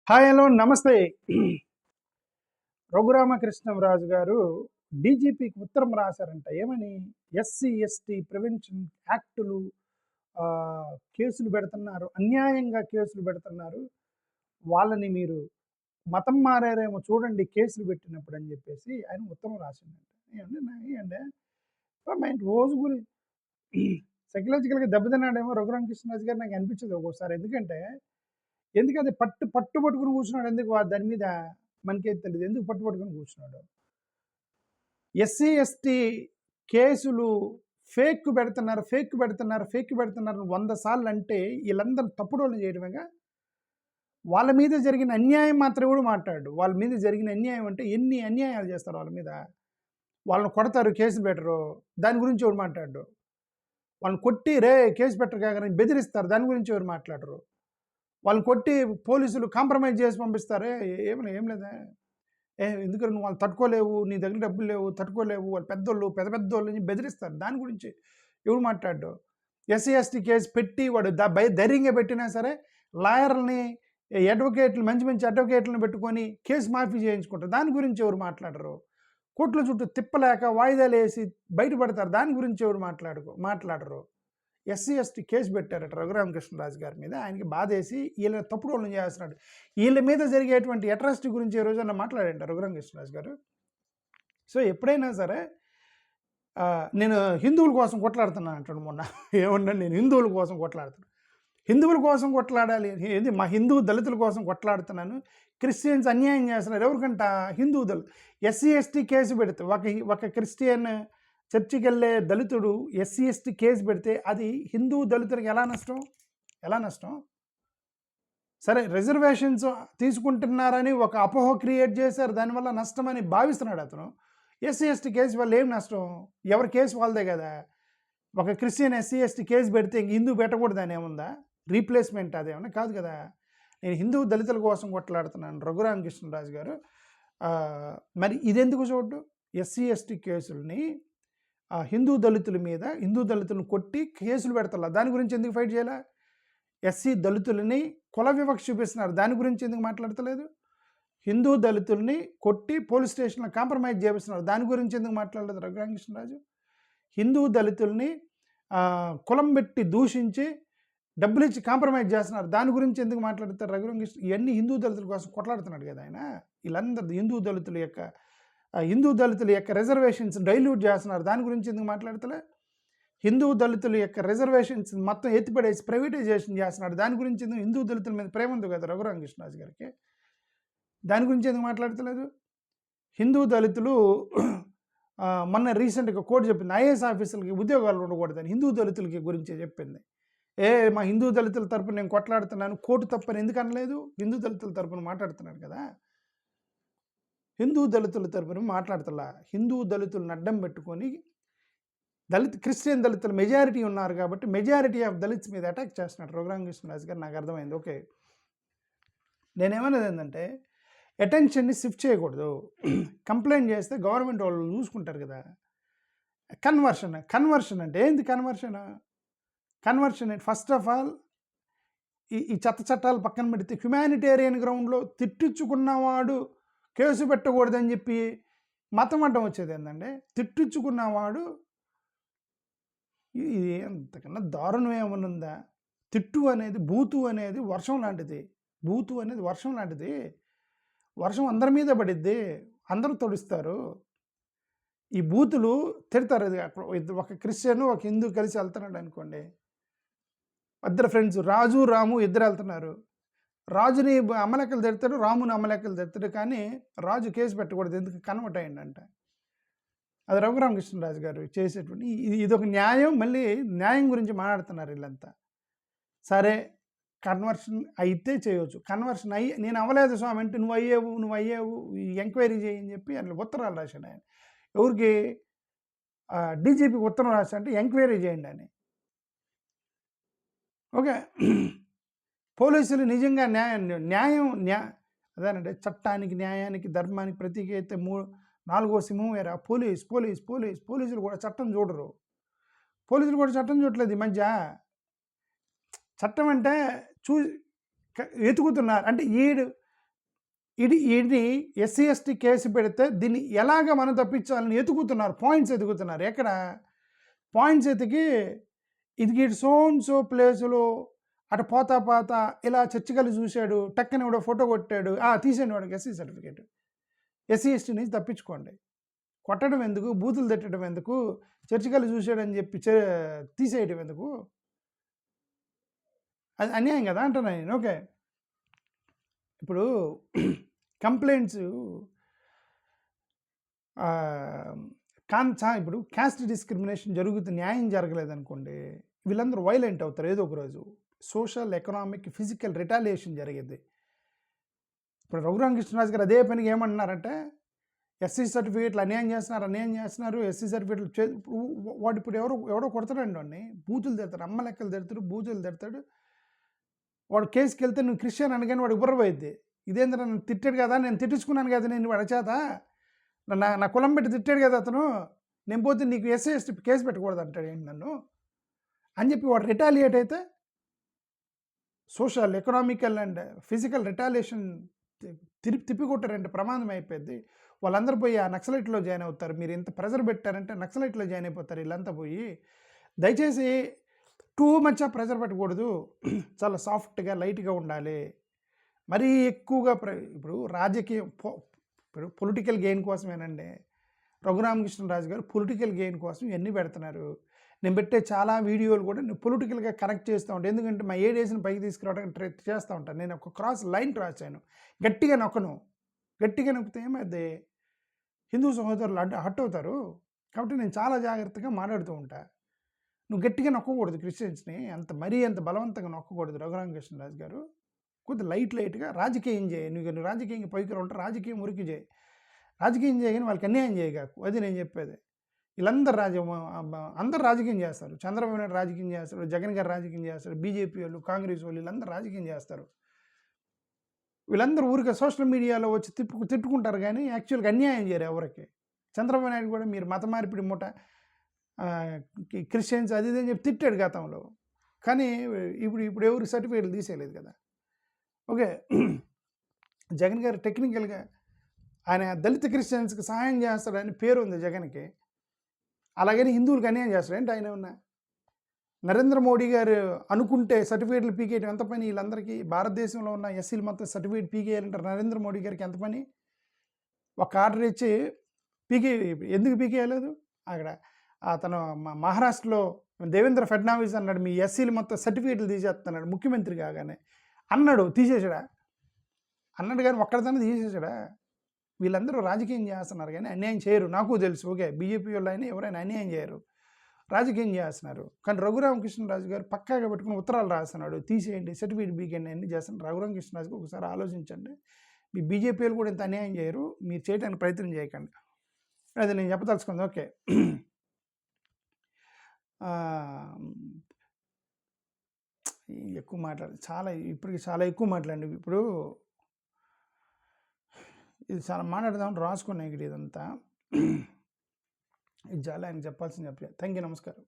Hi hello నమస్తే. రఘురామకృష్ణంరాజు గారు డీజీపీకి ఉత్తరం రాశారంట. ఏమని? ఎస్సీ, ఎస్టీ ప్రివెన్షన్ యాక్టులు కేసులు పెడుతున్నారు, అన్యాయంగా కేసులు పెడుతున్నారు. వాళ్ళని మీరు మతం మారారేమో చూడండి కేసులు పెట్టినప్పుడు అని చెప్పేసి ఆయన ఉత్తరం రాసిండంట. ఏమండి ఆయన రోజు గురి సైకలాజికల్గా దెబ్బతిన్నాడేమో రఘురామకృష్ణరాజు గారు నాకు అనిపించదు ఒక్కోసారి. ఎందుకంటే పట్టుబట్టుకుని కూర్చున్నాడు. ఎందుకు దాని మీద మనకేం తెలియదు. ఎందుకు పట్టుబట్టుకుని కూర్చున్నాడు? ఎస్సీ ఎస్టీ కేసులు ఫేక్ పెడుతున్నారు 100 సార్లు అంటే వీళ్ళందరూ తప్పుడోళ్ళు చేయడమేగా. వాళ్ళ మీద జరిగిన అన్యాయం మాత్రం కూడా మాట్లాడు. వాళ్ళ మీద జరిగిన అన్యాయం అంటే ఎన్ని అన్యాయాలు చేస్తారు వాళ్ళ మీద. వాళ్ళని కొడతారు, కేసు పెట్టరు, దాని గురించి ఎవరు మాట్లాడు. వాళ్ళని కొట్టి కేసు పెట్టరు కాగానే బెదిరిస్తారు, దాని గురించి ఎవరు మాట్లాడరు. వాళ్ళని కొట్టి పోలీసులు కాంప్రమైజ్ చేసి పంపిస్తారే, ఏం లేదా? ఎందుకంటే నువ్వు వాళ్ళు తట్టుకోలేవు, నీ దగ్గర డబ్బులు లేవు, తట్టుకోలేవు, వాళ్ళు పెద్దోళ్ళు అని బెదిరిస్తారు, దాని గురించి ఎవరు మాట్లాడు. ఎస్సీ ఎస్టీ కేసు పెట్టి వాడు ధైర్యంగా పెట్టినా సరే లాయర్లని, మంచి అడ్వకేట్లను పెట్టుకొని కేసు మాఫీ చేయించుకుంటారు, దాని గురించి ఎవరు మాట్లాడరు. కోర్టుల చుట్టూ తిప్పలేక వాయిదాలు వేసి బయటపడతారు, దాని గురించి ఎవరు మాట్లాడరు. ఎస్సీ ఎస్టీ కేసు పెట్టారట రఘురామకృష్ణరాజు గారి మీద. ఆయనకి బాధేసి వీళ్ళని తప్పుడు వాళ్ళని చేస్తున్నాడు. వీళ్ళ మీద జరిగేటువంటి అట్రాసిటీ గురించి ఏ రోజన్నా మాట్లాడండి రఘురామకృష్ణరాజు గారు. సో ఎప్పుడైనా సరే నేను హిందువుల కోసం కొట్లాడుతున్నాను అంటాడు మొన్న. ఏమన్నా నేను హిందువుల కోసం కొట్లాడుతున్నాను. హిందువుల కోసం కొట్లాడాలి ఏంది? మా హిందూ దళితుల కోసం కొట్లాడుతున్నాను. క్రిస్టియన్స్ అన్యాయం చేస్తున్నారు. ఎవరికంట? హిందూ దళితులు. ఎస్సీ ఎస్టీ కేసు పెడితే ఒక క్రిస్టియన్ చర్చికి వెళ్ళే దళితుడు ఎస్సీ ఎస్టీ కేసు పెడితే అది హిందూ దళితులకు ఎలా నష్టం? సరే, రిజర్వేషన్స్ తీసుకుంటున్నారని ఒక అపోహ క్రియేట్ చేశారు, దానివల్ల నష్టమని భావిస్తున్నాడు అతను. ఎస్సీ ఎస్టీ కేసు వల్ల ఏం నష్టం? ఎవరి కేసు వాళ్ళదే కదా. ఒక క్రిస్టియన్ ఎస్సీ ఎస్టీ కేసు పెడితే హిందూ పెట్టకూడదు అని ఏముందా? రీప్లేస్మెంట్ అదేమన్నా కాదు కదా. నేను హిందూ దళితుల కోసం కొట్లాడుతున్నాను రఘురామకృష్ణరాజు గారు. మరి ఇదెందుకు చూడ్డు? ఎస్సీ ఎస్టీ కేసుల్ని హిందూ దళితులను కొట్టి కేసులు పెడతారు, దాని గురించి ఎందుకు ఫైట్ చేయాలా? ఎస్సీ దళితులని కుల వివక్ష చూపిస్తున్నారు, దాని గురించి ఎందుకు మాట్లాడతలేదు? హిందూ దళితుల్ని కొట్టి పోలీస్ స్టేషన్లో కాంప్రమైజ్ చేపిస్తున్నారు, దాని గురించి ఎందుకు మాట్లాడలేదు రఘురామకృష్ణరాజు? హిందూ దళితుల్ని కులం పెట్టి దూషించి డబ్బులు ఇచ్చి కాంప్రమైజ్ చేస్తున్నారు, దాని గురించి ఎందుకు మాట్లాడతారు రఘురామకృష్ణ? ఇవన్నీ హిందూ దళితుల కోసం కొట్లాడుతున్నాడు కదా ఆయన. వీళ్ళందరూ హిందూ దళితుల యొక్క రిజర్వేషన్స్ డైల్యూట్ చేస్తున్నారు, దాని గురించి ఎందుకు మాట్లాడతలే? హిందూ దళితుల యొక్క రిజర్వేషన్స్ మొత్తం ఎత్తిపడేసి ప్రైవేటైజేషన్ చేస్తున్నాడు, దాని గురించి ఎందుకు? హిందూ దళితుల మీద ప్రేమ ఉంది కదా రఘురామకృష్ణరాజు గారికి, దాని గురించి ఎందుకు మాట్లాడతలేదు? హిందూ దళితులు మొన్న రీసెంట్గా కోర్టు చెప్పింది ఐఏఎస్ ఆఫీసర్లకి ఉద్యోగాలు ఉండకూడదని, హిందూ దళితులకి గురించి చెప్పింది. మా హిందూ దళితుల తరపున నేను కొట్లాడుతున్నాను, కోర్టు తప్పని ఎందుకు అనలేదు? హిందూ దళితుల తరపున మాట్లాడుతున్నాడు కదా. హిందూ దళితుల తరపున మాట్లాడతలా, హిందూ దళితులను అడ్డం పెట్టుకొని క్రిస్టియన్ దళితులు మెజారిటీ ఉన్నారు కాబట్టి మెజారిటీ ఆఫ్ దళిత్స్ మీద అటాక్ చేస్తున్నాడు రఘురామకృష్ణరాజు గారు. నాకు అర్థమైంది. ఓకే, నేనేమన్నది ఏంటంటే అటెన్షన్ని షిఫ్ట్ చేయకూడదు. కంప్లైంట్ చేస్తే గవర్నమెంట్ వాళ్ళు చూసుకుంటారు కదా. కన్వర్షన్ అంటే ఏంది? కన్వర్షన్ అంటే ఫస్ట్ ఆఫ్ ఆల్ ఈ చట్టాలు పక్కన పెడితే హ్యుమానిటేరియన్ గ్రౌండ్లో తిట్టించుకున్నవాడు కేసు పెట్టకూడదని చెప్పి మతం అడ్డం వచ్చేది ఏంటంటే, తిట్టించుకున్నవాడు ఇది అంతకన్నా దారుణం ఏమన్నా ఉందా? బూతు అనేది వర్షం లాంటిది. వర్షం అందరి మీద పడిద్ది, అందరూ తొడుస్తారు. ఈ బూతులు తిడతారు. అది ఒక క్రిస్టియన్ ఒక హిందూ కలిసి వెళ్తున్నాడు అనుకోండి, ఇద్దరు ఫ్రెండ్స్ రాజు రాము ఇద్దరు వెళ్తున్నారు. రాజుని అమలెక్కలు తిడతాడు, రాముని అమలెక్కలు తిడతాడు, కానీ రాజు కేసు పెట్టకూడదు, ఎందుకు? కన్వర్ట్ అయ్యిందంట. అది రఘురామకృష్ణరాజు గారు చేసేటువంటి ఇదొక న్యాయం. మళ్ళీ న్యాయం గురించి మాట్లాడుతున్నారు వీళ్ళంతా. సరే, కన్వర్షన్ అయితే చేయవచ్చు. కన్వర్షన్ అయ్యి నేను అవ్వలేదు స్వామి అంటే నువ్వు అయ్యావు ఎంక్వైరీ చేయని చెప్పి అట్లా ఉత్తరాలు రాశాడు ఆయన. ఎవరికి? డీజీపీకి ఉత్తరం రాశా అంటే ఎంక్వైరీ చేయండి అని. ఓకే, పోలీసులు నిజంగా అదేనంటే చట్టానికి, న్యాయానికి, ధర్మానికి ప్రతీక అయితే 4వ సింహం వేరా పోలీసులు కూడా చట్టం చూడరు. చూడట్లేదు ఈ మధ్య. చట్టం అంటే ఎతుకుతున్నారు అంటే ఇది ఎస్సీ ఎస్టీ కేసు పెడితే దీన్ని ఎలాగ మనం తప్పించాలని ఎతుకుతున్నారు, పాయింట్స్ ఎతుకుతున్నారు. ఎక్కడ పాయింట్స్ ఎతికి ఇది సో ప్లేసులో అటు పోతా ఇలా చర్చికలు చూశాడు, టక్కని కూడా ఫోటో కొట్టాడు, తీసేయండి వాడికి ఎస్సీ సర్టిఫికేట్. ఎస్సీ ఎస్టీ నుంచి తప్పించుకోండి. కొట్టడం ఎందుకు, బూతులు తిట్టడం ఎందుకు, చర్చికలు చూశాడని చెప్పి తీసేయడం ఎందుకు? అది అన్యాయం కదా అంటున్నా నేను. ఓకే, ఇప్పుడు కంప్లైంట్స్ ఇప్పుడు క్యాస్ట్ డిస్క్రిమినేషన్ జరుగుతుంది, న్యాయం జరగలేదనుకోండి, వీళ్ళందరూ వైలెంట్ అవుతారు ఏదో ఒక రోజు. సోషల్, ఎకనామిక్, ఫిజికల్ రిటాలియేషన్ జరిగేది. ఇప్పుడు రఘురామకృష్ణరాజు గారు అదే పనికి ఏమంటున్నారంటే, ఎస్సీ సర్టిఫికేట్లు అన్యాయం చేస్తున్నారు, ఎస్సీ సర్టిఫికేట్లు వాడు ఇప్పుడు ఎవడో కొడతాడండి వాడిని, బూతులు తిడతాడు, అమ్మ లెక్కలు తిడతాడు, బూతులు తిడతాడు. వాడు కేసుకి వెళ్తే నువ్వు క్రిస్టియన్ అనగానే వాడు ఉబ్బరపోయిద్ది. ఇదేంద్ర నన్ను తిట్టాడు కదా, నేను తిట్టించుకున్నాను కదా నేను వాడి చేత, నా కులం పెట్టి తిట్టాడు కదా అతను, నేను పోతే నీకు ఎస్సీ ఎస్టీ కేసు పెట్టకూడదు అంటాడు ఏంటి నన్ను అని చెప్పి వాడు రిటాలియేట్ అయితే social, economical and physical retaliation తిప్పికొట్టారంటే ప్రమాదం అయిపోయింది. వాళ్ళందరూ పోయి ఆ నక్సలైట్లో జాయిన్ అవుతారు. మీరు ఇంత ప్రెజర్ పెట్టారంటే నక్సలైట్లో జాయిన్ అయిపోతారు వీళ్ళంతా పోయి. దయచేసి టూ మచ్ ప్రెజర్ పెట్టకూడదు, చాలా సాఫ్ట్గా లైట్గా ఉండాలి. మరీ ఎక్కువగా ఇప్పుడు రాజకీయం ఇప్పుడు పొలిటికల్ గెయిన్ కోసమేనండి. రఘురామకృష్ణరాజు గారు పొలిటికల్ గెయిన్ కోసం ఇవన్నీ పెడుతున్నారు. నేను పెట్టే చాలా వీడియోలు కూడా నేను పొలిటికల్గా కనెక్ట్ చేస్తూ ఉంటాను. ఎందుకంటే మా ఏడేసిన పైకి తీసుకురావడానికి ట్రై చేస్తూ ఉంటాను. నేను ఒక లైన్ క్రాస్ చేయను, గట్టిగా నొక్కితే ఏమైంది, హిందూ సహోదరులు హట్ అవుతారు. కాబట్టి నేను చాలా జాగ్రత్తగా మాట్లాడుతూ ఉంటాను. నువ్వు గట్టిగా నొక్కకూడదు క్రిస్టియన్స్ని, మరీ అంత బలవంతంగా నొక్కకూడదు. రఘురామకృష్ణరాజు గారు కొద్దిగా లైట్గా రాజకీయం చేయి. నువ్వు రాజకీయంగా పైకి ఉంటావు, రాజకీయం ఉరికి చేయి, రాజకీయం చేయగానే వాళ్ళకి అన్యాయం చేయగాకు. అది నేను చెప్పేది. వీళ్ళందరూ అందరూ రాజకీయం చేస్తారు. చంద్రబాబు నాయుడు రాజకీయం చేస్తాడు, జగన్ గారు రాజకీయం చేస్తారు, బీజేపీ వాళ్ళు, కాంగ్రెస్ వాళ్ళు, వీళ్ళందరూ రాజకీయం చేస్తారు. వీళ్ళందరూ ఊరికే సోషల్ మీడియాలో వచ్చి తిట్టుకుంటారు కానీ యాక్చువల్గా అన్యాయం చేయరు ఎవరికి. చంద్రబాబు నాయుడు కూడా మీరు మత మార్పిడి మూట, క్రిస్టియన్స్ అది ఇది అని చెప్పి తిట్టాడు గతంలో, కానీ ఇప్పుడు ఎవరు సర్టిఫికేట్లు తీసేయలేదు కదా. ఓకే, జగన్ గారు టెక్నికల్గా ఆయన దళిత క్రిస్టియన్స్కి సహాయం చేస్తాడని పేరు ఉంది జగన్కి, అలాగని హిందువులకు అన్యాయం చేస్తాడు ఏంటి ఆయన ఉన్నా. నరేంద్ర మోడీ గారు అనుకుంటే సర్టిఫికేట్లు పీకేయడం ఎంత పని వీళ్ళందరికీ, భారతదేశంలో ఉన్న ఎస్సీలు మొత్తం సర్టిఫికేట్ పీకేయాలంటారు నరేంద్ర మోడీ గారికి ఎంత పని. ఒక ఆర్డర్ ఇచ్చి ఎందుకు పీకేయలేదు? అక్కడ అతను మహారాష్ట్రలో దేవేంద్ర ఫడ్నవీస్ అన్నాడు, మీ ఎస్సీలు మొత్తం సర్టిఫికేట్లు తీసేస్తున్నాడు ముఖ్యమంత్రి కాగానే అన్నాడు. తీసేసాడా? అన్నాడు కానీ ఒక్కడితోనే తీసేసాడా? వీళ్ళందరూ రాజకీయం చేస్తున్నారు కానీ అన్యాయం చేయరు. నాకు తెలుసు. ఓకే, బీజేపీ వాళ్ళు అయినా ఎవరైనా అన్యాయం చేయరు, రాజకీయం చేస్తున్నారు. కానీ రఘురామకృష్ణరాజు గారు పక్కాగా పెట్టుకుని ఉత్తరాలు రాస్తున్నాడు, తీసేయండి సర్టిఫికేట్ బీకేయండి అన్నీ చేస్తున్నారు. రఘురామకృష్ణరాజు గారు ఒకసారి ఆలోచించండి. మీ బీజేపీ వాళ్ళు కూడా ఇంత అన్యాయం చేయరు, మీరు చేయడానికి ప్రయత్నం చేయకండి. అది నేను చెప్పదలుచుకుంది. ఓకే, ఎక్కువ ఇప్పటికి చాలా ఎక్కువ మాట్లాడండి. ఇప్పుడు ఇది చాలా మాట్లాడదామని రాసుకున్నాయి ఇక్కడ ఇదంతా. ఇది చాలా ఆయన చెప్పాల్సింది చెప్పలేదు. థ్యాంక్ యూ, నమస్కారం.